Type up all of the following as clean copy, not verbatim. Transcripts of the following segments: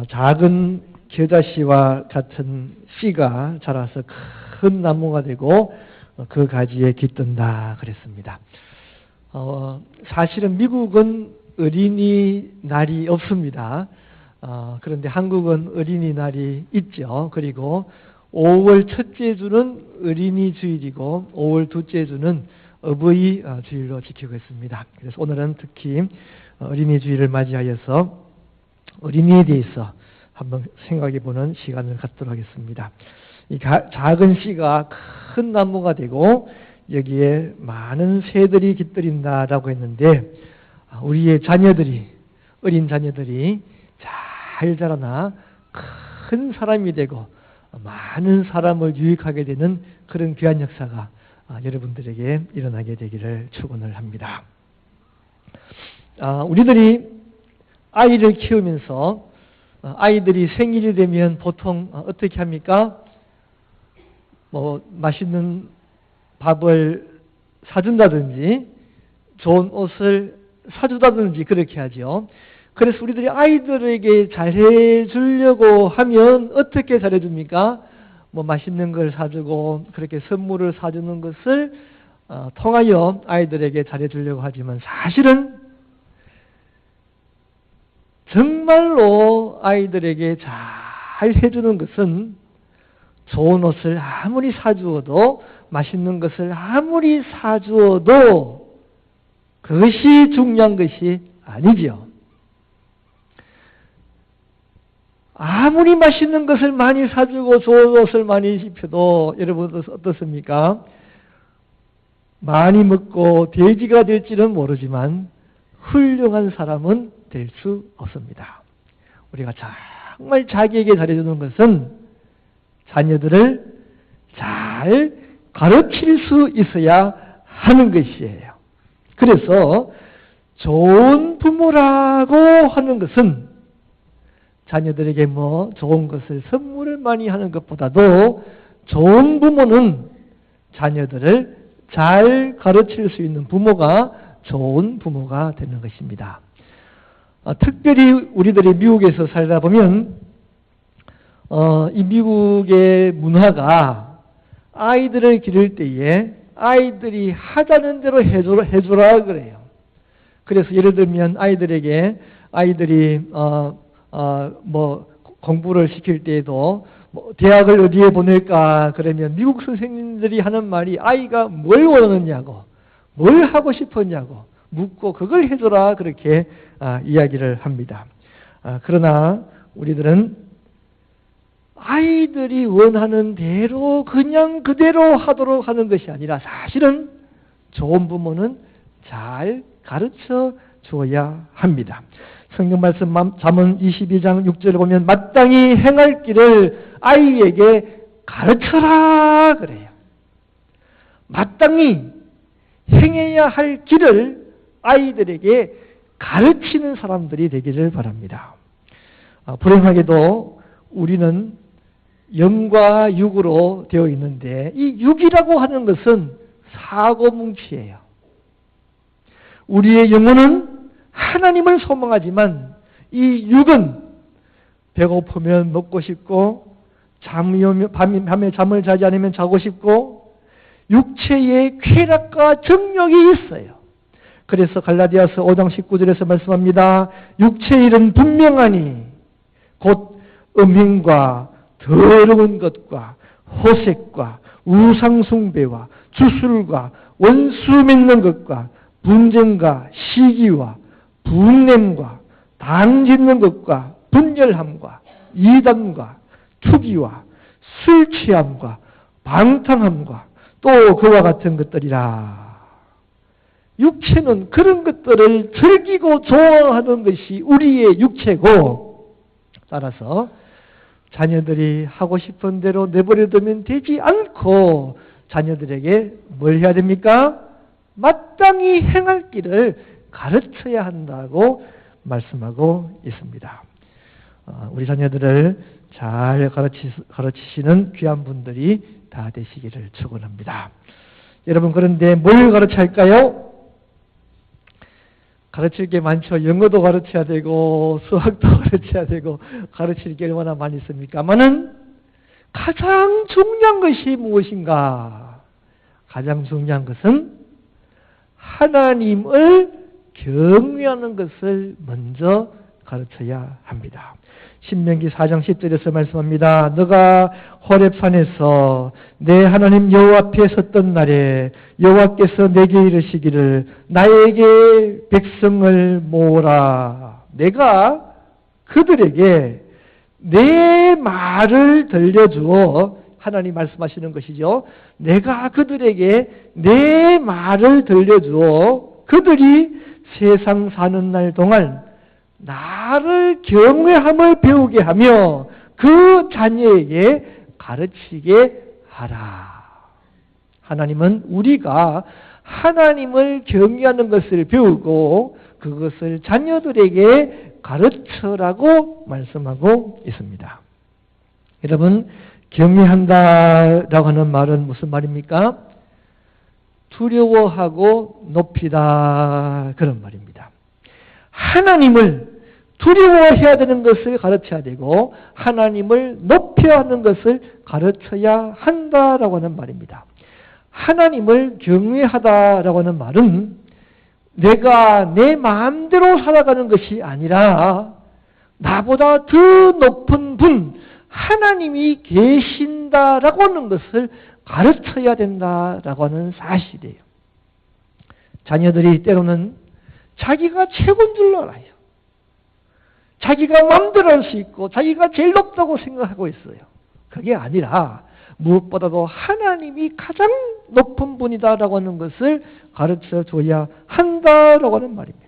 작은 겨자씨와 같은 씨가 자라서 큰 나무가 되고 그 가지에 깃든다 그랬습니다. 사실은 미국은 어린이날이 없습니다. 그런데 한국은 어린이날이 있죠. 그리고 5월 첫째 주는 어린이 주일이고 5월 둘째 주는 어버이 주일로 지키고 있습니다. 그래서 오늘은 특히 어린이 주일을 맞이하여서 어린이에 대해서 한번 생각해 보는 시간을 갖도록 하겠습니다. 이 작은 씨가 큰 나무가 되고 여기에 많은 새들이 깃들인다라고 했는데 우리의 자녀들이 어린 자녀들이 잘 자라나 큰 사람이 되고 많은 사람을 유익하게 되는 그런 귀한 역사가 여러분들에게 일어나게 되기를 축원을 합니다. 우리들이 아이를 키우면서 아이들이 생일이 되면 보통 어떻게 합니까? 맛있는 밥을 사준다든지 좋은 옷을 사주다든지 그렇게 하죠. 그래서 우리들이 아이들에게 잘해주려고 하면 어떻게 잘해줍니까? 맛있는 걸 사주고 그렇게 선물을 사주는 것을 통하여 아이들에게 잘해주려고 하지만 사실은 정말로 아이들에게 잘 해주는 것은 좋은 옷을 아무리 사주어도 맛있는 것을 아무리 사주어도 그것이 중요한 것이 아니지요. 아무리 맛있는 것을 많이 사주고 좋은 옷을 많이 입혀도 여러분 어떻습니까? 많이 먹고 돼지가 될지는 모르지만 훌륭한 사람은 될 수 없습니다. 우리가 정말 자기에게 잘해주는 것은 자녀들을 잘 가르칠 수 있어야 하는 것이에요. 그래서 좋은 부모라고 하는 것은 자녀들에게 좋은 것을 선물을 많이 하는 것보다도 좋은 부모는 자녀들을 잘 가르칠 수 있는 부모가 좋은 부모가 되는 것입니다. 특별히 우리들이 미국에서 살다 보면 이 미국의 문화가 아이들을 기를 때에 아이들이 하자는 대로 해주라 그래요. 그래서 예를 들면 아이들에게 공부를 시킬 때에도 대학을 어디에 보낼까 그러면 미국 선생님들이 하는 말이 아이가 뭘 원하느냐고 뭘 하고 싶었냐고 묻고 그걸 해줘라 그렇게 이야기를 합니다. 그러나 우리들은 아이들이 원하는 대로 그냥 그대로 하도록 하는 것이 아니라 사실은 좋은 부모는 잘 가르쳐 주어야 합니다. 성경 말씀 잠언 22장 6절을 보면 마땅히 행할 길을 아이에게 가르쳐라 그래요. 마땅히 행해야 할 길을 아이들에게 가르치는 사람들이 되기를 바랍니다. 불행하게도 우리는 영과 육으로 되어 있는데 이 육이라고 하는 것은 사고뭉치예요. 우리의 영혼은 하나님을 소망하지만 이 육은 배고프면 먹고 싶고 밤에 잠을 자지 않으면 자고 싶고 육체의 쾌락과 정욕이 있어요. 그래서 갈라디아서 5장 19절에서 말씀합니다. 육체의 일은 분명하니 곧 음행과 더러운 것과 호색과 우상숭배와 주술과 원수 맺는 것과 분쟁과 시기와 분냄과 당짓는 것과 분열함과 이단과 투기와 술 취함과 방탕함과 또 그와 같은 것들이라. 육체는 그런 것들을 즐기고 좋아하는 것이 우리의 육체고 따라서 자녀들이 하고 싶은 대로 내버려두면 되지 않고 자녀들에게 뭘 해야 됩니까? 마땅히 행할 길을 가르쳐야 한다고 말씀하고 있습니다. 우리 자녀들을 잘 가르치시는 귀한 분들이 다 되시기를 축원합니다. 여러분 그런데 뭘 가르쳐야 할까요? 가르칠 게 많죠. 영어도 가르쳐야 되고 수학도 가르쳐야 되고 가르칠 게 얼마나 많이 있습니까만은 가장 중요한 것이 무엇인가? 가장 중요한 것은 하나님을 경외하는 것을 먼저 가르쳐야 합니다. 신명기 4장 10절에서 말씀합니다. 너가 호렙산에서 내 하나님 여호와 앞에 섰던 날에 여호와께서 내게 이르시기를 나에게 백성을 모으라. 내가 그들에게 내 말을 들려주어 하나님 말씀하시는 것이죠. 내가 그들에게 내 말을 들려주어 그들이 세상 사는 날 동안 나를 경외함을 배우게 하며 그 자녀에게 가르치게 하라. 하나님은 우리가 하나님을 경외하는 것을 배우고 그것을 자녀들에게 가르쳐라고 말씀하고 있습니다. 여러분, 경외한다라고 하는 말은 무슨 말입니까? 두려워하고 높이다, 그런 말입니다. 하나님을 두려워해야 되는 것을 가르쳐야 되고 하나님을 높여야 하는 것을 가르쳐야 한다라고 하는 말입니다. 하나님을 경외하다라고 하는 말은 내가 내 마음대로 살아가는 것이 아니라 나보다 더 높은 분 하나님이 계신다라고 하는 것을 가르쳐야 된다라고 하는 사실이에요. 자녀들이 때로는 자기가 최고인 줄 알아요. 자기가 마음대로 할 수 있고 자기가 제일 높다고 생각하고 있어요. 그게 아니라 무엇보다도 하나님이 가장 높은 분이다라고 하는 것을 가르쳐줘야 한다라고 하는 말입니다.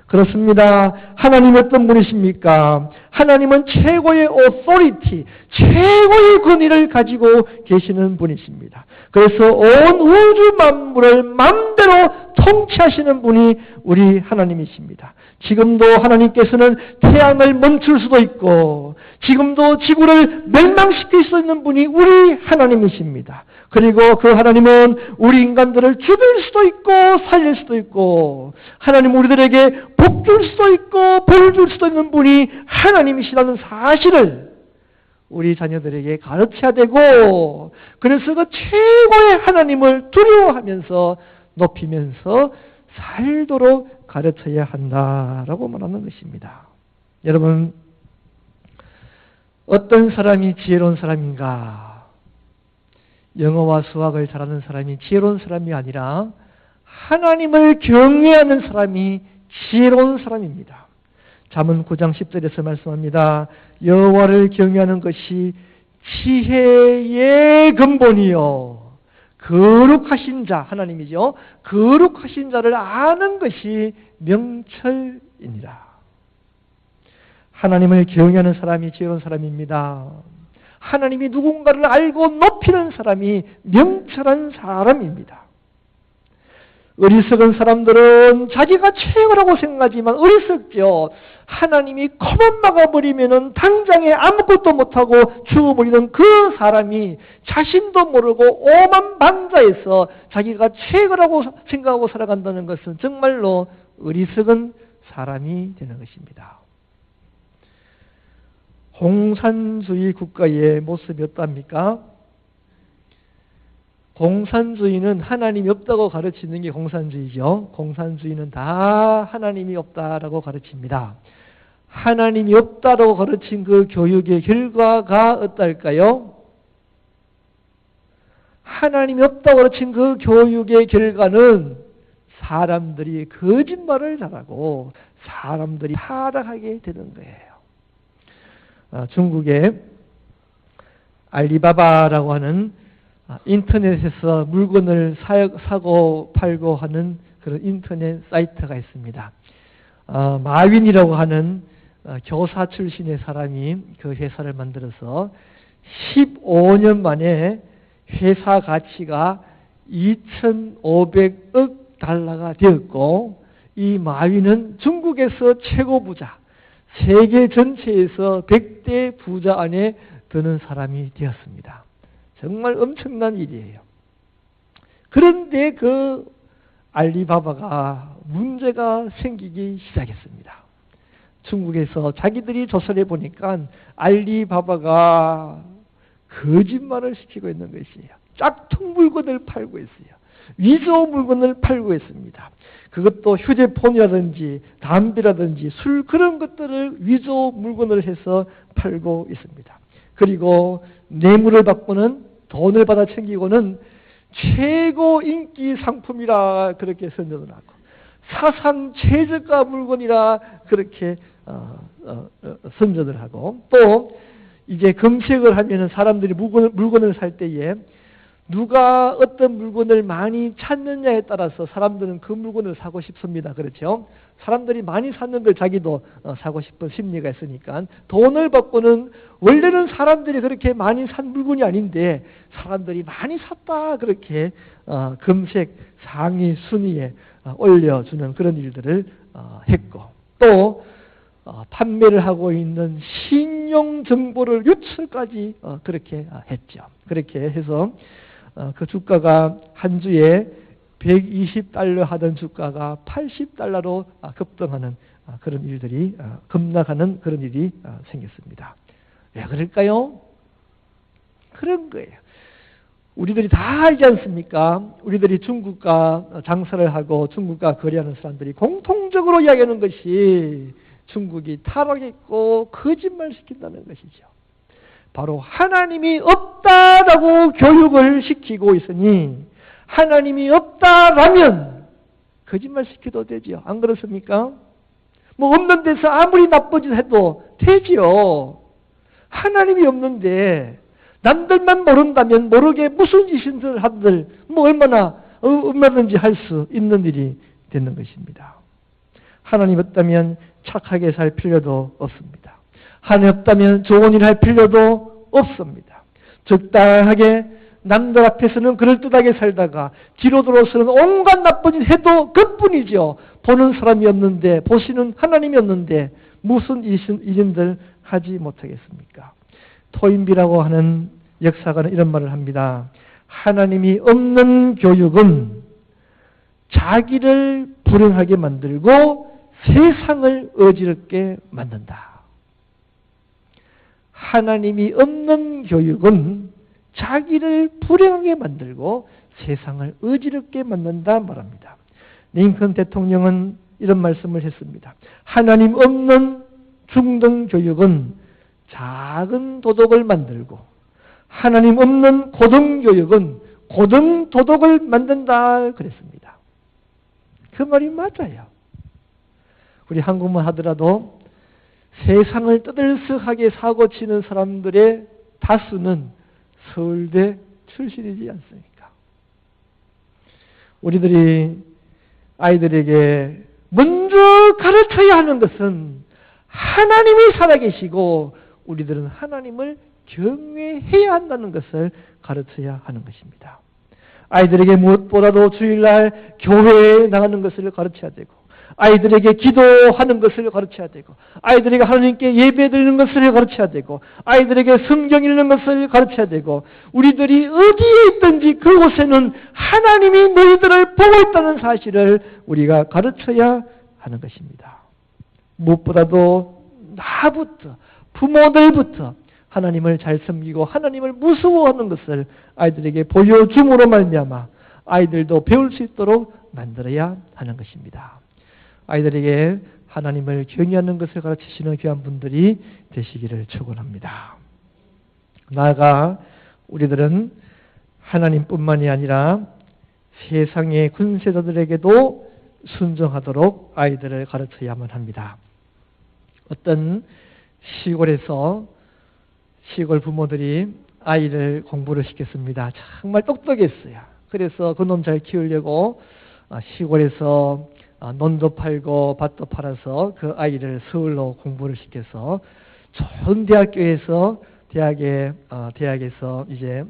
그렇습니다. 하나님이 어떤 분이십니까? 하나님은 최고의 authority, 최고의 권위를 가지고 계시는 분이십니다. 그래서 온 우주 만물을 마음대로 통치하시는 분이 우리 하나님이십니다. 지금도 하나님께서는 태양을 멈출 수도 있고 지금도 지구를 멸망시킬 수 있는 분이 우리 하나님이십니다. 그리고 그 하나님은 우리 인간들을 죽일 수도 있고 살릴 수도 있고 하나님 우리들에게 복 줄 수도 있고 벌 줄 수도 있는 분이 하나님이시라는 사실을 우리 자녀들에게 가르쳐야 되고 그래서 그 최고의 하나님을 두려워하면서 높이면서 살도록 가르쳐야 한다라고 말하는 것입니다. 여러분, 어떤 사람이 지혜로운 사람인가? 영어와 수학을 잘하는 사람이 지혜로운 사람이 아니라 하나님을 경외하는 사람이 지혜로운 사람입니다. 잠언 9장 10절에서 말씀합니다. 여호와를 경외하는 것이 지혜의 근본이요 거룩하신 자, 하나님이죠. 거룩하신 자를 아는 것이 명철이니라. 하나님을 경외하는 사람이 지혜로운 사람입니다. 하나님이 누군가를 알고 높이는 사람이 명철한 사람입니다. 어리석은 사람들은 자기가 최고라고 생각하지만 어리석죠. 하나님이 코만 막아버리면 당장에 아무것도 못하고 죽어버리는 그 사람이 자신도 모르고 오만방자해서 자기가 최고라고 생각하고 살아간다는 것은 정말로 어리석은 사람이 되는 것입니다. 공산주의 국가의 모습이 어떻습니까? 공산주의는 하나님이 없다고 가르치는 게 공산주의죠. 공산주의는 다 하나님이 없다라고 가르칩니다. 하나님이 없다라고 가르친 그 교육의 결과가 어떨까요? 하나님이 없다고 가르친 그 교육의 결과는 사람들이 거짓말을 잘하고 사람들이 타락하게 되는 거예요. 중국에 알리바바라고 하는 인터넷에서 물건을 사고 팔고 하는 그런 인터넷 사이트가 있습니다. 마윈이라고 하는 교사 출신의 사람이 그 회사를 만들어서 15년 만에 회사 가치가 2,500억 달러가 되었고 이 마윈은 중국에서 최고 부자, 세계 전체에서 100대 부자 안에 드는 사람이 되었습니다. 정말 엄청난 일이에요. 그런데 그 알리바바가 문제가 생기기 시작했습니다. 중국에서 자기들이 조사해 보니까 알리바바가 거짓말을 시키고 있는 것이에요. 짝퉁 물건을 팔고 있어요. 위조 물건을 팔고 있습니다. 그것도 휴대폰이라든지 담배라든지 술 그런 것들을 위조 물건을 해서 팔고 있습니다. 그리고 뇌물을 받고는 돈을 받아 챙기고는 최고 인기 상품이라 그렇게 선전을 하고 사상 최저가 물건이라 그렇게 선전을 하고 또 이제 검색을 하면은 사람들이 물건을 살 때에 누가 어떤 물건을 많이 찾느냐에 따라서 사람들은 그 물건을 사고 싶습니다. 그렇죠? 사람들이 많이 샀는데 자기도 사고 싶은 심리가 있으니까 돈을 받고는 원래는 사람들이 그렇게 많이 산 물건이 아닌데 사람들이 많이 샀다 그렇게 검색 상위 순위에 올려주는 그런 일들을 했고 또 판매를 하고 있는 신용 정보를 유출까지 그렇게 했죠. 그렇게 해서 그 주가가 한 주에 120달러 하던 주가가 80달러로 급등하는 그런 일들이 급락하는 그런 일이 생겼습니다. 왜 그럴까요? 그런 거예요. 우리들이 다 알지 않습니까? 우리들이 중국과 장사를 하고 중국과 거래하는 사람들이 공통적으로 이야기하는 것이 중국이 타락했고 거짓말 시킨다는 것이죠. 바로 하나님이 없다라고 교육을 시키고 있으니 하나님이 없다라면 거짓말 시켜도 되죠. 안 그렇습니까? 뭐 없는 데서 아무리 나쁜 짓 해도 되지요. 하나님이 없는데 남들만 모른다면 모르게 무슨 짓을 하들 뭐 얼마든지 할 수 있는 일이 되는 것입니다. 하나님 없다면 착하게 살 필요도 없습니다. 하나님 없다면 좋은 일 할 필요도 없습니다. 적당하게 남들 앞에서는 그럴듯하게 살다가 뒤로 돌아서는 온갖 나쁜 짓 해도 그뿐이죠. 보는 사람이 없는데 보시는 하나님이 없는데 무슨 일인들 하지 못하겠습니까? 토인비라고 하는 역사가는 이런 말을 합니다. 하나님이 없는 교육은 자기를 불행하게 만들고 세상을 어지럽게 만든다. 하나님이 없는 교육은 자기를 불행하게 만들고 세상을 어지럽게 만든다 말합니다. 링컨 대통령은 이런 말씀을 했습니다. 하나님 없는 중등 교육은 작은 도덕을 만들고 하나님 없는 고등 교육은 고등 도덕을 만든다 그랬습니다. 그 말이 맞아요. 우리 한국말 하더라도 세상을 떠들썩하게 사고치는 사람들의 다수는 서울대 출신이지 않습니까? 우리들이 아이들에게 먼저 가르쳐야 하는 것은 하나님이 살아계시고 우리들은 하나님을 경외해야 한다는 것을 가르쳐야 하는 것입니다. 아이들에게 무엇보다도 주일날 교회에 나가는 것을 가르쳐야 되고 아이들에게 기도하는 것을 가르쳐야 되고 아이들에게 하나님께 예배드리는 것을 가르쳐야 되고 아이들에게 성경 읽는 것을 가르쳐야 되고 우리들이 어디에 있든지 그곳에는 하나님이 너희들을 보고 있다는 사실을 우리가 가르쳐야 하는 것입니다. 무엇보다도 나부터 부모들부터 하나님을 잘 섬기고 하나님을 무서워하는 것을 아이들에게 보여줌으로 말미암아 아이들도 배울 수 있도록 만들어야 하는 것입니다. 아이들에게 하나님을 경외하는 것을 가르치시는 귀한 분들이 되시기를 축원합니다. 나아가 우리들은 하나님뿐만이 아니라 세상의 군세자들에게도 순종하도록 아이들을 가르쳐야만 합니다. 어떤 시골에서 시골 부모들이 아이를 공부를 시켰습니다. 정말 똑똑했어요. 그래서 그놈 잘 키우려고 시골에서 논도 팔고 밭도 팔아서 그 아이를 서울로 공부를 시켜서 좋은 대학교에서 대학에서 이제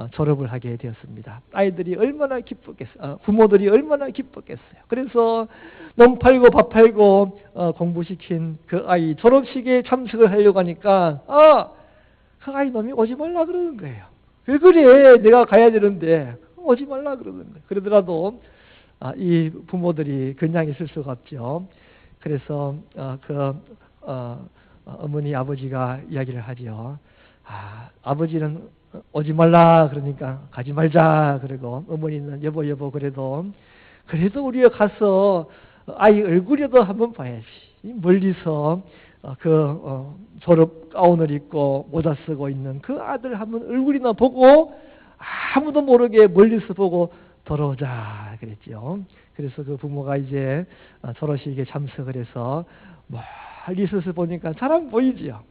졸업을 하게 되었습니다. 아이들이 얼마나 기뻤겠어요. 부모들이 얼마나 기뻤겠어요. 그래서 논 팔고 밥 팔고 공부시킨 그 아이 졸업식에 참석을 하려고 하니까 그 아이 놈이 오지 말라 그러는 거예요. 왜 그래? 내가 가야 되는데 오지 말라 그러는 거예요. 그러더라도 이 부모들이 그냥 있을 수가 없죠. 그래서 어머니 아버지가 이야기를 하죠. 아버지는 오지 말라 그러니까 가지 말자 그러고, 어머니는 여보 그래도 우리가 가서 아이 얼굴이라도 한번 봐야지. 멀리서 졸업 가운을 입고 모자 쓰고 있는 그 아들 한번 얼굴이나 보고 아무도 모르게 멀리서 보고 돌아오자 그랬죠. 그래서 그 부모가 이제 졸업식에 참석을 해서 멀리서 보니까 잘 안 보이지요.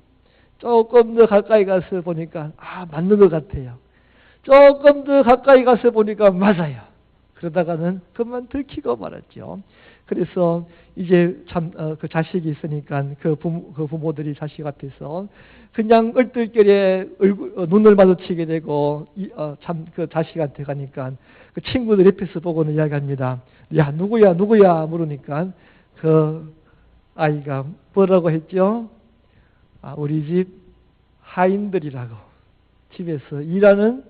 조금 더 가까이 가서 보니까 맞는 것 같아요. 조금 더 가까이 가서 보니까 맞아요. 그러다가는 그만 들키고 말았죠. 그래서 이제 그 자식이 있으니까 그 부모들이 자식 앞에서 그냥 얼떨결에 눈을 마주치게 되고 그 자식한테 가니까 그 친구들 옆에서 보고는 이야기합니다. 야, 누구야 물으니까 그 아이가 뭐라고 했죠? 우리 집 하인들이라고, 집에서 일하는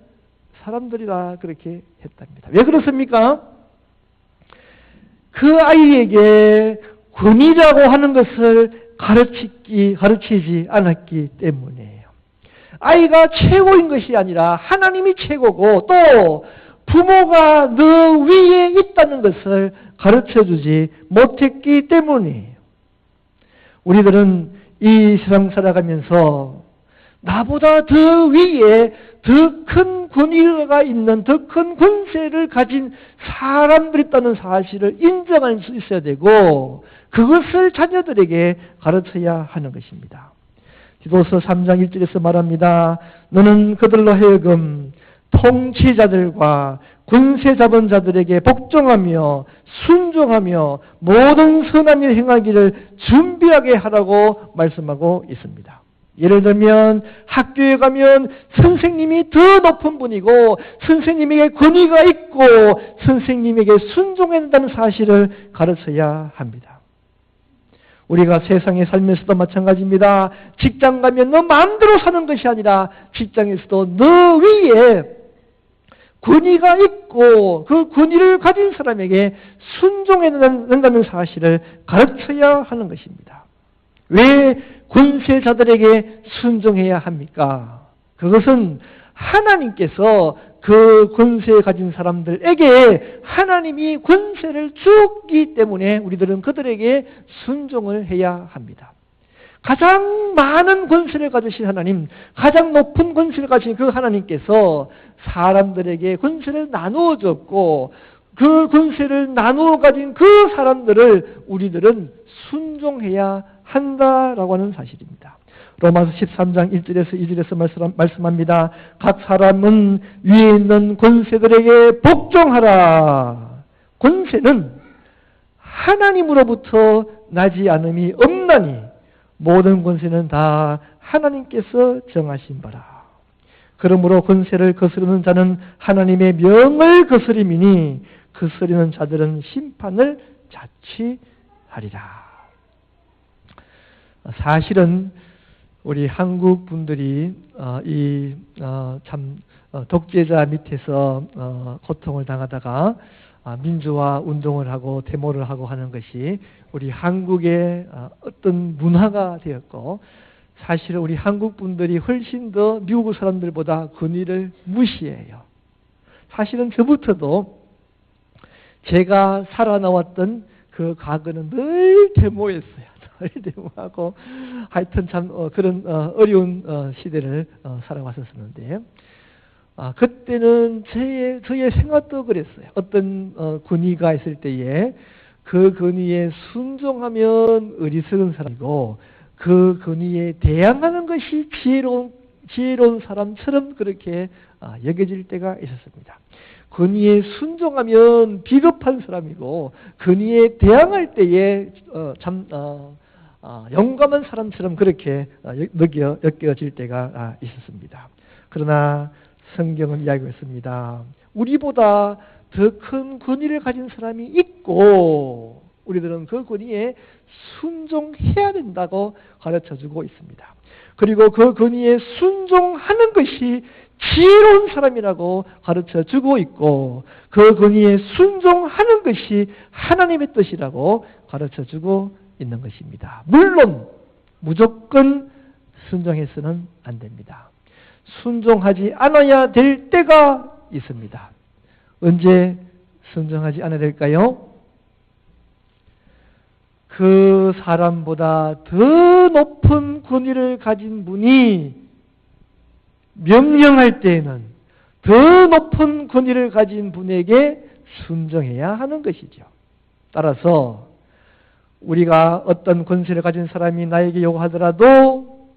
사람들이라 그렇게 했답니다. 왜 그렇습니까? 그 아이에게 군이라고 하는 것을 가르치지 않았기 때문이에요. 아이가 최고인 것이 아니라 하나님이 최고고, 또 부모가 너 위에 있다는 것을 가르쳐주지 못했기 때문이에요. 우리들은 이 세상 살아가면서 나보다 더 위에 더 큰 권위가 있는, 더 큰 권세를 가진 사람들이 있다는 사실을 인정할 수 있어야 되고, 그것을 자녀들에게 가르쳐야 하는 것입니다. 디도서 3장 1절에서 말합니다. 너는 그들로 하여금 통치자들과 권세 잡은 자들에게 복종하며 순종하며 모든 선한 일 행하기를 준비하게 하라고 말씀하고 있습니다. 예를 들면 학교에 가면 선생님이 더 높은 분이고 선생님에게 권위가 있고 선생님에게 순종해야 된다는 사실을 가르쳐야 합니다. 우리가 세상에 살면서도 마찬가지입니다. 직장 가면 너 마음대로 사는 것이 아니라 직장에서도 너 위에 권위가 있고 그 권위를 가진 사람에게 순종해야 된다는 사실을 가르쳐야 하는 것입니다. 왜 권세자들에게 순종해야 합니까? 그것은 하나님께서 그 권세 가진 사람들에게 하나님이 권세를 주었기 때문에 우리들은 그들에게 순종을 해야 합니다. 가장 많은 권세를 가지신 하나님, 가장 높은 권세를 가진 그 하나님께서 사람들에게 권세를 나누어 줬고 그 권세를 나누어 가진 그 사람들을 우리들은 순종해야 한다라고 하는 사실입니다. 로마서 13장 1절에서 2절에서 말씀합니다. 각 사람은 위에 있는 권세들에게 복종하라. 권세는 하나님으로부터 나지 않음이 없나니 모든 권세는 다 하나님께서 정하신 바라. 그러므로 권세를 거스르는 자는 하나님의 명을 거스림이니 거스르는 자들은 심판을 자취하리라. 사실은 우리 한국 분들이 독재자 밑에서 고통을 당하다가 민주화 운동을 하고 데모를 하고 하는 것이 우리 한국의 어떤 문화가 되었고, 사실은 우리 한국 분들이 훨씬 더 미국 사람들보다 권위를 무시해요. 사실은 저부터도 제가 살아나왔던 그 과거는 늘 데모였어요. 데모하고 하여튼 참 그런 어려운 시대를 살아왔었는데, 그때는 저의 생각도 그랬어요. 어떤 권위가 있을 때에 그 권위에 순종하면 어리석은 사람이고 그 권위에 대항하는 것이 지혜로운 사람처럼 그렇게 여겨질 때가 있었습니다. 권위에 순종하면 비겁한 사람이고 권위에 대항할 때에 용감한 사람처럼 그렇게 여겨질 때가 있었습니다. 그러나 성경은 이야기했습니다. 우리보다 더 큰 권위를 가진 사람이 있고 우리들은 그 권위에 순종해야 된다고 가르쳐주고 있습니다. 그리고 그 권위에 순종하는 것이 지혜로운 사람이라고 가르쳐 주고 있고 그 권위에 순종하는 것이 하나님의 뜻이라고 가르쳐 주고 있는 것입니다. 물론 무조건 순종해서는 안 됩니다. 순종하지 않아야 될 때가 있습니다. 언제 순종하지 않아야 될까요? 그 사람보다 더 높은 권위를 가진 분이 명령할 때에는 더 높은 권위를 가진 분에게 순종해야 하는 것이죠. 따라서 우리가 어떤 권세를 가진 사람이 나에게 요구하더라도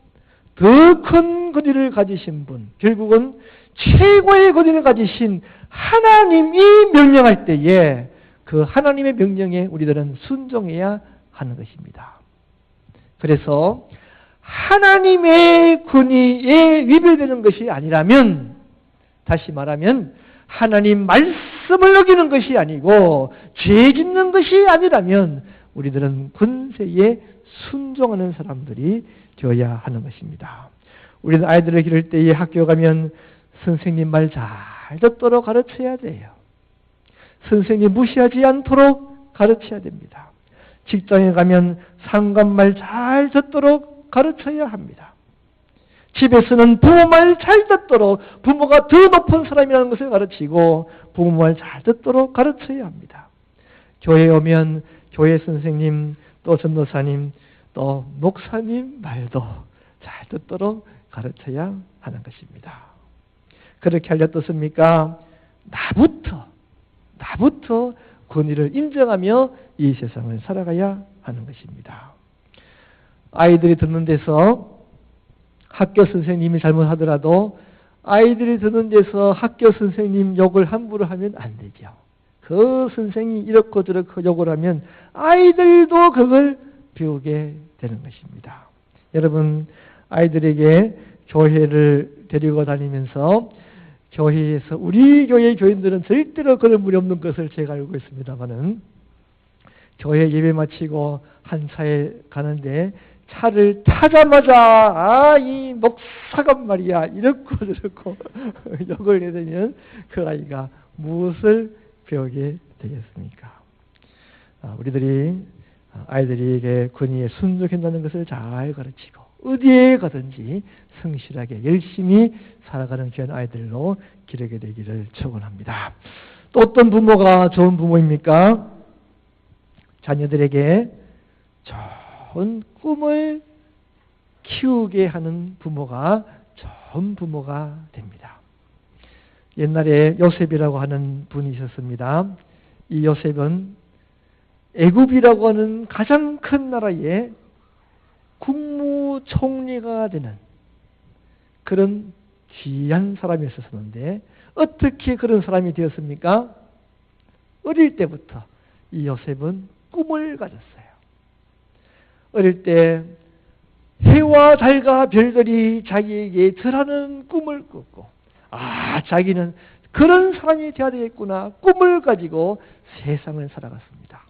더 큰 권위를 가지신 분, 결국은 최고의 권위를 가지신 하나님이 명령할 때에 그 하나님의 명령에 우리들은 순종해야 하는 것입니다. 그래서 하나님의 권위에 위배되는 것이 아니라면, 다시 말하면 하나님 말씀을 어기는 것이 아니고 죄 짓는 것이 아니라면 우리들은 권세에 순종하는 사람들이 되어야 하는 것입니다. 우리는 아이들을 기를 때에 학교 가면 선생님 말 잘 듣도록 가르쳐야 돼요. 선생님 무시하지 않도록 가르쳐야 됩니다. 직장에 가면 상관 말 잘 듣도록 가르쳐야 합니다. 집에서는 부모 말 잘 듣도록, 부모가 더 높은 사람이라는 것을 가르치고 부모 말 잘 듣도록 가르쳐야 합니다. 교회에 오면 교회 선생님, 또 전도사님, 또 목사님 말도 잘 듣도록 가르쳐야 하는 것입니다. 그렇게 하려 어떻습니까? 나부터 권위를 인정하며 이 세상을 살아가야 하는 것입니다. 아이들이 듣는 데서 학교 선생님이 잘못하더라도 아이들이 듣는 데서 학교 선생님 욕을 함부로 하면 안 되죠. 그 선생이 이렇고 저렇고 욕을 하면 아이들도 그걸 배우게 되는 것입니다. 여러분, 아이들에게 교회를 데리고 다니면서 교회에서 우리 교회 교인들은 절대로 그런 물이 없는 것을 제가 알고 있습니다만은 교회 예배 마치고 한 차에 가는데 차를 타자마자 이 목사가 말이야 이렇고 저렇고 욕을 내더면 그 아이가 무엇을 배우게 되겠습니까? 우리들이 아이들에게 권위에 순종한다는 것을 잘 가르치고 어디에 가든지 성실하게 열심히 살아가는 귀한 아이들로 기르게 되기를 축원합니다. 또 어떤 부모가 좋은 부모입니까? 자녀들에게 좋은 꿈을 키우게 하는 부모가 좋은 부모가 됩니다. 옛날에 요셉이라고 하는 분이 있었습니다. 이 요셉은 애굽이라고 하는 가장 큰 나라의 국무총리가 되는 그런 귀한 사람이었었는데 어떻게 그런 사람이 되었습니까? 어릴 때부터 이 요셉은 꿈을 가졌어요. 어릴 때 해와 달과 별들이 자기에게 절하는 꿈을 꿨고 자기는 그런 사람이 되어야 되겠구나 꿈을 가지고 세상을 살아갔습니다.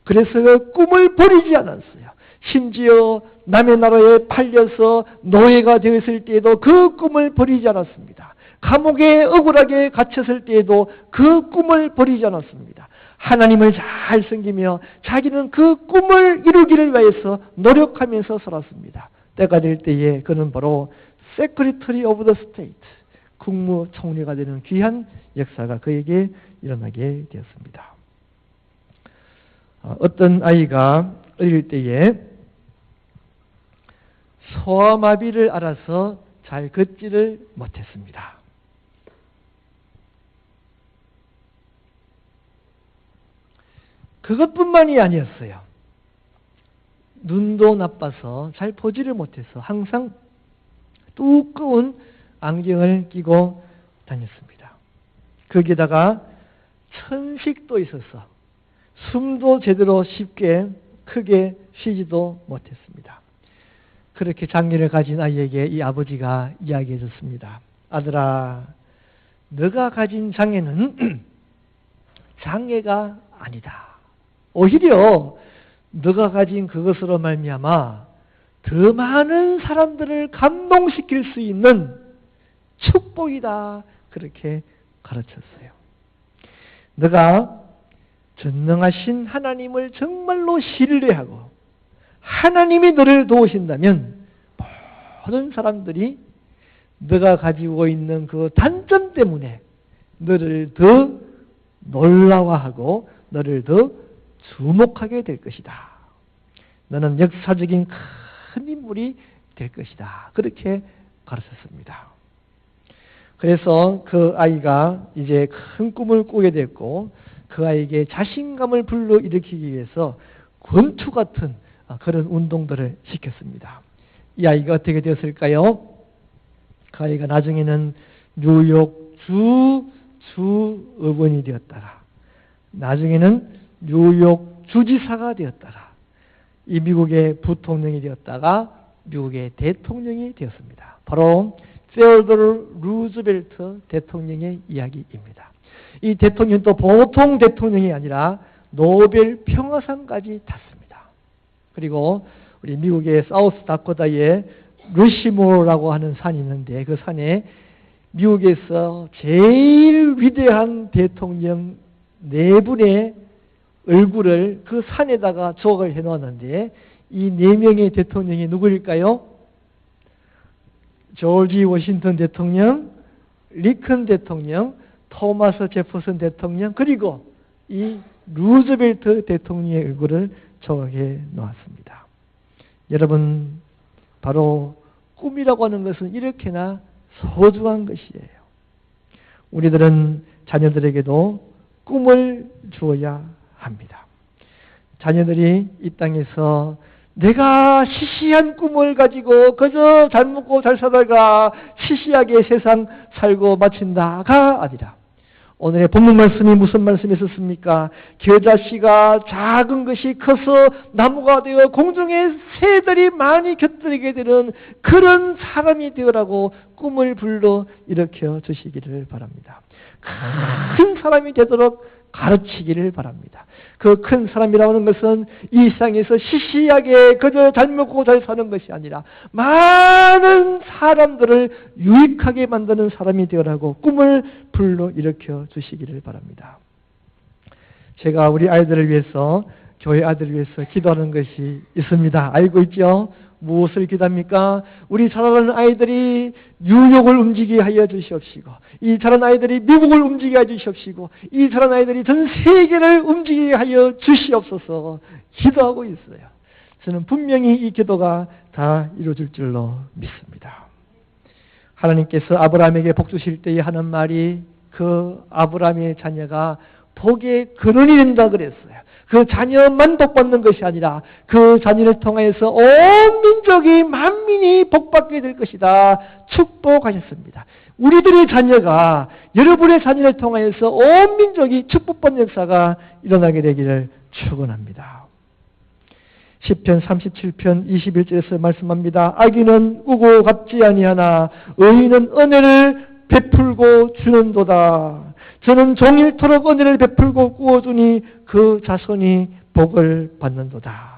그래서 그 꿈을 버리지 않았어요. 심지어 남의 나라에 팔려서 노예가 되었을 때에도 그 꿈을 버리지 않았습니다. 감옥에 억울하게 갇혔을 때에도 그 꿈을 버리지 않았습니다. 하나님을 잘 섬기며 자기는 그 꿈을 이루기를 위해서 노력하면서 살았습니다. 때가 될 때에 그는 바로 Secretary of the State, 국무총리가 되는 귀한 역사가 그에게 일어나게 되었습니다. 어떤 아이가 어릴 때에 소아마비를 알아서 잘 걷지를 못했습니다. 그것뿐만이 아니었어요. 눈도 나빠서 잘 보지를 못해서 항상 두꺼운 안경을 끼고 다녔습니다. 거기다가 천식도 있어서 숨도 제대로 쉽게 크게 쉬지도 못했습니다. 그렇게 장애를 가진 아이에게 이 아버지가 이야기해 줬습니다. 아들아, 너가 가진 장애는 장애가 아니다. 오히려 너가 가진 그것으로 말미암아 더 많은 사람들을 감동시킬 수 있는 축복이다. 그렇게 가르쳤어요. 너가 전능하신 하나님을 정말로 신뢰하고 하나님이 너를 도우신다면 모든 사람들이 너가 가지고 있는 그 단점 때문에 너를 더 놀라워하고 너를 더 주목하게 될 것이다. 너는 역사적인 큰 인물이 될 것이다. 그렇게 가르쳤습니다. 그래서 그 아이가 이제 큰 꿈을 꾸게 됐고 그 아이에게 자신감을 불러일으키기 위해서 권투 같은 그런 운동들을 시켰습니다. 이 아이가 어떻게 되었을까요? 그 아이가 나중에는 뉴욕 주의원이 되었다가 나중에는 뉴욕 주지사가 되었다가 이 미국의 부통령이 되었다가 미국의 대통령이 되었습니다. 바로 세오도르 루즈벨트 대통령의 이야기입니다. 이 대통령도 보통 대통령이 아니라 노벨 평화상까지 탔습니다. 그리고 우리 미국의 사우스 다코타에 루시모라고 하는 산이 있는데 그 산에 미국에서 제일 위대한 대통령 4분의 얼굴을 그 산에다가 조각을 해놓았는데 이 4명의 대통령이 누구일까요? 조지 워싱턴 대통령, 리컨 대통령, 토마스 제퍼슨 대통령 그리고 이 루즈벨트 대통령의 얼굴을 조각해 놓았습니다. 여러분 바로 꿈이라고 하는 것은 이렇게나 소중한 것이에요. 우리들은 자녀들에게도 꿈을 주어야 합니다. 자녀들이 이 땅에서 내가 시시한 꿈을 가지고 그저 잘 먹고 잘 살다가 시시하게 세상 살고 마친다가 아니라 오늘의 본문 말씀이 무슨 말씀이 있었습니까? 겨자씨가 작은 것이 커서 나무가 되어 공중에 새들이 많이 곁들이게 되는 그런 사람이 되어라고 꿈을 불러 일으켜 주시기를 바랍니다. 큰 사람이 되도록 가르치기를 바랍니다. 그 큰 사람이라고 하는 것은 이 세상에서 시시하게 그저 잘 먹고 잘 사는 것이 아니라 많은 사람들을 유익하게 만드는 사람이 되어라고 꿈을 불러 일으켜 주시기를 바랍니다. 제가 우리 아이들을 위해서 교회 아이들을 위해서 기도하는 것이 있습니다. 알고 있죠? 무엇을 기도합니까? 우리 자라는 아이들이 뉴욕을 움직이게 하여 주시옵시고 이 자라는 아이들이 미국을 움직이게 하여 주시옵시고 이 자라는 아이들이 전 세계를 움직이게 하여 주시옵소서 기도하고 있어요. 저는 분명히 이 기도가 다 이루어질 줄로 믿습니다. 하나님께서 아브라함에게 복 주실 때에 하는 말이 그 아브라함의 자녀가 복의 근원이 된다 그랬어요. 그 자녀만 복받는 것이 아니라 그 자녀를 통해서 온 민족이 만민이 복받게 될 것이다. 축복하셨습니다. 우리들의 자녀가 여러분의 자녀를 통해서 온 민족이 축복받는 역사가 일어나게 되기를 축원합니다. 시편 37편 21절에서 말씀합니다. 악인은 우고 갚지 아니하나 의인은 은혜를 베풀고 주는도다. 저는 종일토록 은혜를 베풀고 꾸어주니 그 자손이 복을 받는도다.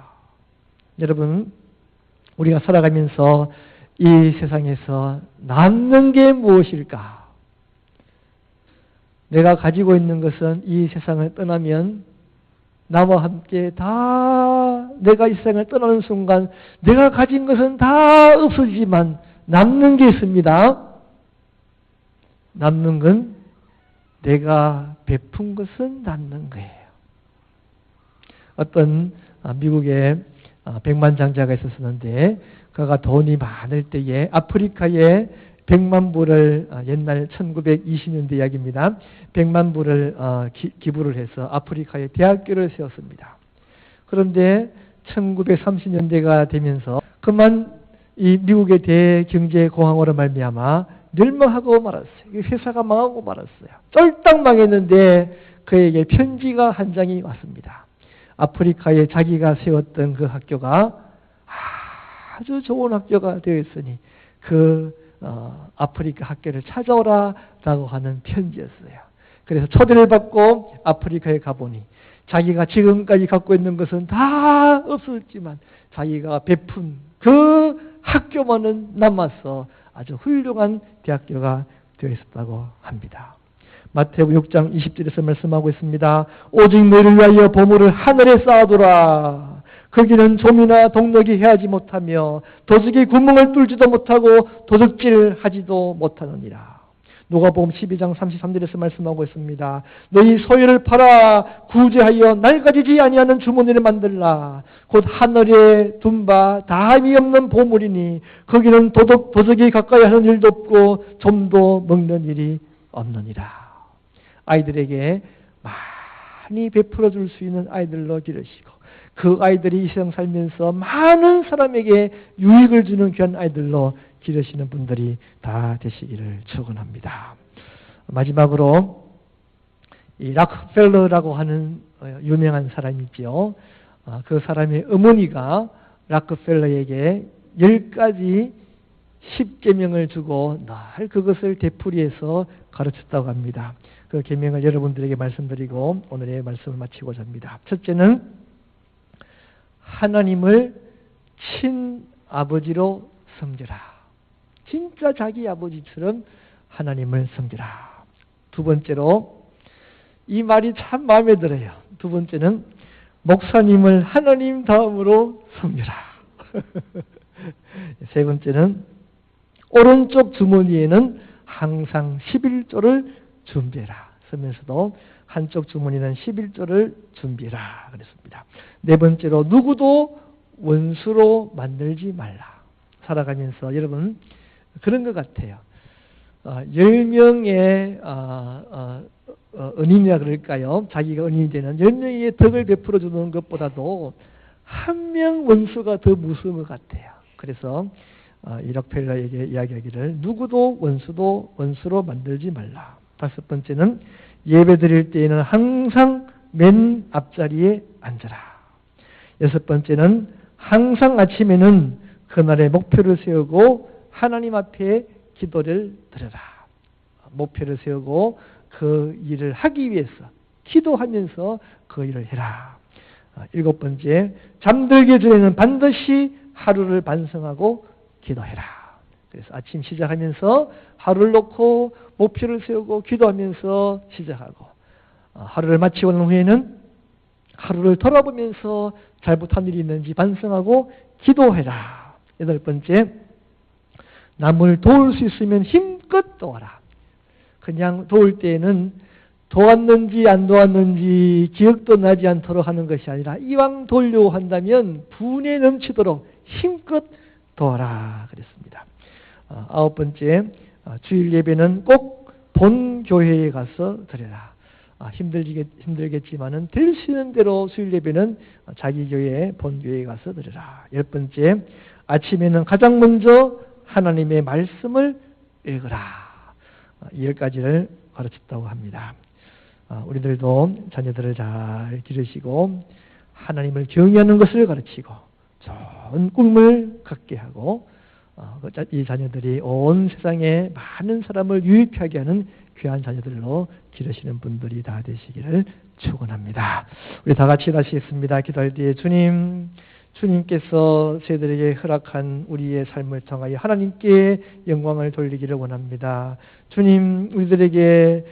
여러분, 우리가 살아가면서 이 세상에서 남는 게 무엇일까? 내가 가지고 있는 것은 이 세상을 떠나면 나와 함께 다 내가 이 세상을 떠나는 순간 내가 가진 것은 다 없어지지만 남는 게 있습니다. 남는 건 내가 베푼 것은 남는 거예요. 어떤 미국의 백만장자가 있었는데 그가 돈이 많을 때에 아프리카에 100만 불을 옛날 1920년대 이야기입니다. 100만 불을 기부를 해서 아프리카에 대학교를 세웠습니다. 그런데 1930년대가 되면서 그만 이 미국의 대경제공황으로 말미암아 멸망하고 말았어요. 회사가 망하고 말았어요. 쫄딱 망했는데 그에게 편지가 한 장이 왔습니다. 아프리카에 자기가 세웠던 그 학교가 아주 좋은 학교가 되어 있으니 그 아프리카 학교를 찾아오라라고 하는 편지였어요. 그래서 초대를 받고 아프리카에 가보니 자기가 지금까지 갖고 있는 것은 다 없었지만 자기가 베푼 그 학교만은 남아서 아주 훌륭한 대학교가 되어 있었다고 합니다. 마태복음 6장 20절에서 말씀하고 있습니다. 오직 너희를 위하여 보물을 하늘에 쌓아두라. 거기는 좀이나 동력이 해하지 못하며 도적이 구멍을 뚫지도 못하고 도적질하지도 못하느니라. 누가복음 12장 33절에서 말씀하고 있습니다. 너희 소유를 팔아 구제하여 낡아지지 아니하는 주머니를 만들라. 곧 하늘에 둔 바 다함이 없는 보물이니 거기는 도적이 가까이 하는 일도 없고 좀도 먹는 일이 없느니라. 아이들에게 많이 베풀어 줄 수 있는 아이들로 기르시고 그 아이들이 이 세상 살면서 많은 사람에게 유익을 주는 귀한 아이들로 기르시는 분들이 다 되시기를 축원합니다. 마지막으로 이 락펠러라고 하는 유명한 사람이 있죠. 그 사람의 어머니가 락펠러에게 10가지 10계명을 주고 늘 그것을 되풀이해서 가르쳤다고 합니다. 그 계명을 여러분들에게 말씀드리고 오늘의 말씀을 마치고자 합니다. 첫째는 하나님을 친아버지로 섬기라. 진짜 자기 아버지처럼 하나님을 섬기라. 두 번째로 이 말이 참 마음에 들어요. 두 번째는 목사님을 하나님 다음으로 섬기라. 세 번째는 오른쪽 주머니에는 항상 11조를 준비해라. 쓰면서도 한쪽 주머니는 11조를 준비해라 그랬습니다. 네 번째로 누구도 원수로 만들지 말라. 살아가면서 여러분 그런 것 같아요. 10명의 은인이라 그럴까요? 자기가 은인이 되는 10명의 덕을 베풀어 주는 것보다도 한 명 원수가 더 무서운 것 같아요. 그래서 이 락펠러에게 이야기하기를 누구도 원수로 만들지 말라. 다섯 번째는 예배 드릴 때에는 항상 맨 앞자리에 앉아라. 여섯 번째는 항상 아침에는 그날의 목표를 세우고 하나님 앞에 기도를 드려라. 목표를 세우고 그 일을 하기 위해서 기도하면서 그 일을 해라. 일곱 번째, 잠들기 전에는 반드시 하루를 반성하고 기도해라. 그래서 아침 시작하면서 하루를 놓고 목표를 세우고 기도하면서 시작하고 하루를 마치고 난 후에는 하루를 돌아보면서 잘못한 일이 있는지 반성하고 기도해라. 여덟 번째, 남을 도울 수 있으면 힘껏 도와라. 그냥 도울 때에는 도왔는지 안 도왔는지 기억도 나지 않도록 하는 것이 아니라 이왕 도우려고 한다면 분에 넘치도록 힘껏 도와라 그랬습니다. 아홉 번째, 주일 예배는 꼭 본 교회에 가서 드려라. 힘들겠지만은 될 수 있는 대로 수일 예배는 자기 교회 본 교회에 가서 드려라. 열 번째, 아침에는 가장 먼저 하나님의 말씀을 읽어라. 이 10가지를 가르쳤다고 합니다. 우리들도 자녀들을 잘 기르시고 하나님을 경외하는 것을 가르치고 좋은 꿈을 갖게 하고 이 자녀들이 온 세상에 많은 사람을 유익하게 하는 귀한 자녀들로 기르시는 분들이 다 되시기를 축원합니다. 우리 다 같이 하시겠습니다. 기도할 때에 주님께서 저희들에게 허락한 우리의 삶을 통하여 하나님께 영광을 돌리기를 원합니다. 주님, 우리들에게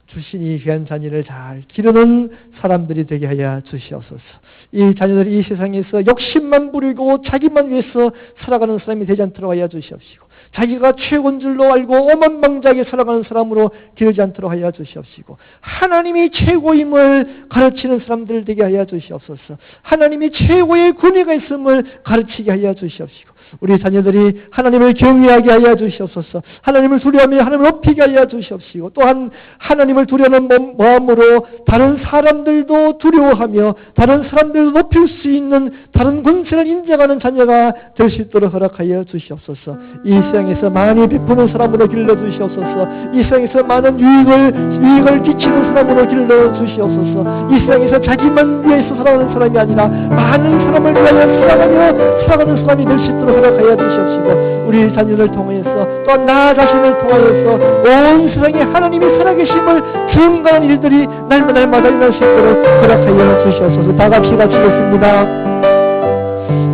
주신 이 귀한 자녀를 잘 기르는 사람들이 되게 하여 주시옵소서. 이 자녀들이 이 세상에서 욕심만 부리고 자기만 위해서 살아가는 사람이 되지 않도록 하여 주시옵시고, 자기가 최고인 줄로 알고 오만방자하게 살아가는 사람으로 기르지 않도록 하여 주시옵시고, 하나님이 최고임을 가르치는 사람들 되게 하여 주시옵소서. 하나님이 최고의 권위가 있음을 가르치게 하여 주시옵시고, 우리 자녀들이 하나님을 경외하게 하여 주시옵소서. 하나님을 두려워하며 하나님을 높이게 하여 주시옵시고, 또한 하나님을 두려워하는 마음으로 다른 사람들도 두려워하며 다른 사람들도 높일 수 있는 다른 권세를 인정하는 자녀가 될 수 있도록 허락하여 주시옵소서. 이 세상에서 많이 베푸는 사람으로 길러주시옵소서. 이 세상에서 많은 유익을 끼치는 사람으로 길러주시옵소서. 이 세상에서 자기만 위해서 살아가는 사람이 아니라 많은 사람을 위하여 살아가는 사람이 될 수 있도록 허락하여 주시옵시고, 우리 자녀를 통해서 또한 나 자신을 통하여서 온 세상에 하나님이 살아계심을 증거하는 일들이 날마다 일어날 수 있도록 허락하여 주시옵소서. 다 같이 같이겠습니다.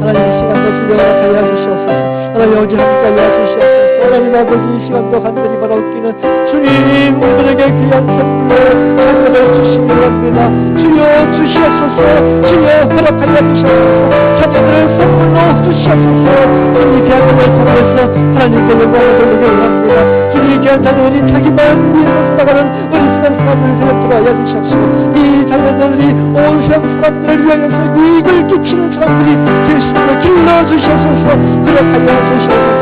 하나님의 시간도 주여 허락하여 주시옵소서. 하나님 여기 함께 하여 주시옵소서. 하나님 아버지, 이 시간도 간절히 바라옵기는 주님, 우리들에게 귀한 선물로 자녀를 주시기 원합니다. 주여 주시옵소서. 주여 허락하여 주시옵소서. 자녀를 선물로 주시옵소서. 주님 귀한 자녀를 통해서 하나님께 영광을 돌리기 원합니다. 주님 귀한 자녀들이 자기만 위해서 살아가는 우리 세상 사람들을 생각하여 주시옵소서. 이 자녀들이 온 세상 사람들을 위하여서 이익을 끼치는 사람들이 될 수 있도록 길러주시옵소서. 허락하여 주시옵소서.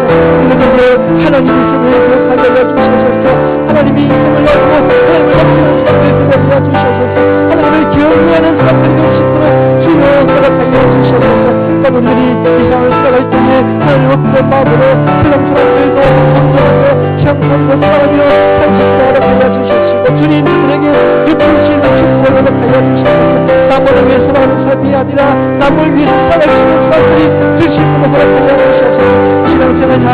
우리들에게 하나님의 힘을 기억하여 주시옵소서. 하나님이 힘을 얻고 하나님을 넘치는 사람들을 되게 주시옵소서. 하나님을 경외하는 사람들이 될 수 있도록 주여 허락하여 주시옵소서. 여러분들이 이 세상을 살아갈 때에 하나님 앞에 마음으로 세상 사람들도 성장하며 향상도 살아가며 산책도 허락하여 주시옵시고 주님 우리에게 베풀시는 축복을 허락하여 주시옵소서. 남을 위해 살아가는 삶이 아니라 남을 위해 살아가시는 사람들이 될 수 있도록 허락하여 주시옵소서. 신앙생활 잘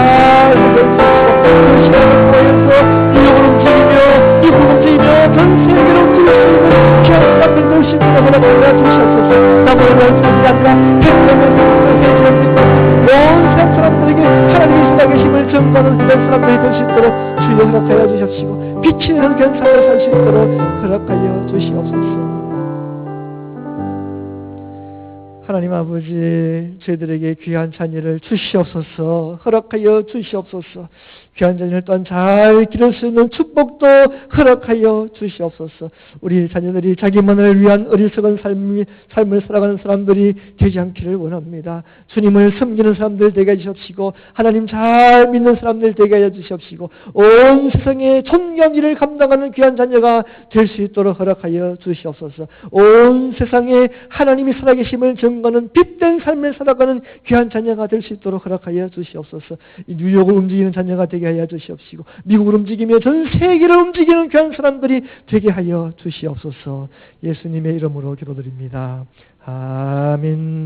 이루어주시고 그 시간을 통해서 이쪽으로 움직이며 이쪽으로 움직이며 전 세계로 움직일 수 있는 귀한 사람들 될 수 있도록 허락하여 주시옵소서. 남을 위한 삶이 아니라 백명을 온 세상 사람들에게 하나님의 살아계심을 증거하는 그런 사람들이 될 수 있도록 주여 허락하여 주십시고 빛이 되는 그런 삶을 살 수 있도록 허락하여 주시옵소서. 하나님 아버지, 저희들에게 귀한 자녀를 주시옵소서. 허락하여 주시옵소서. 귀한 자녀를 또한 잘 기를 수 있는 축복도 허락하여 주시옵소서. 우리 자녀들이 자기만을 위한 어리석은 삶을 살아가는 사람들이 되지 않기를 원합니다. 주님을 섬기는 사람들 되게 해주십시고 하나님 잘 믿는 사람들 되게 해주십시고 온 세상에 존귀한 일을 감당하는 귀한 자녀가 될 수 있도록 허락하여 주시옵소서. 온 세상에 하나님이 살아계심을 증거하는 빛된 삶을 살아가는 귀한 자녀가 될 수 있도록 허락하여 주시옵소서. 이 뉴욕을 움직이는 자녀가 되게 하여 주시옵시고 미국을 움직이며 전 세계를 움직이는 귀한 사람들이 되게 하여 주시옵소서. 예수님의 이름으로 기도드립니다. 아멘.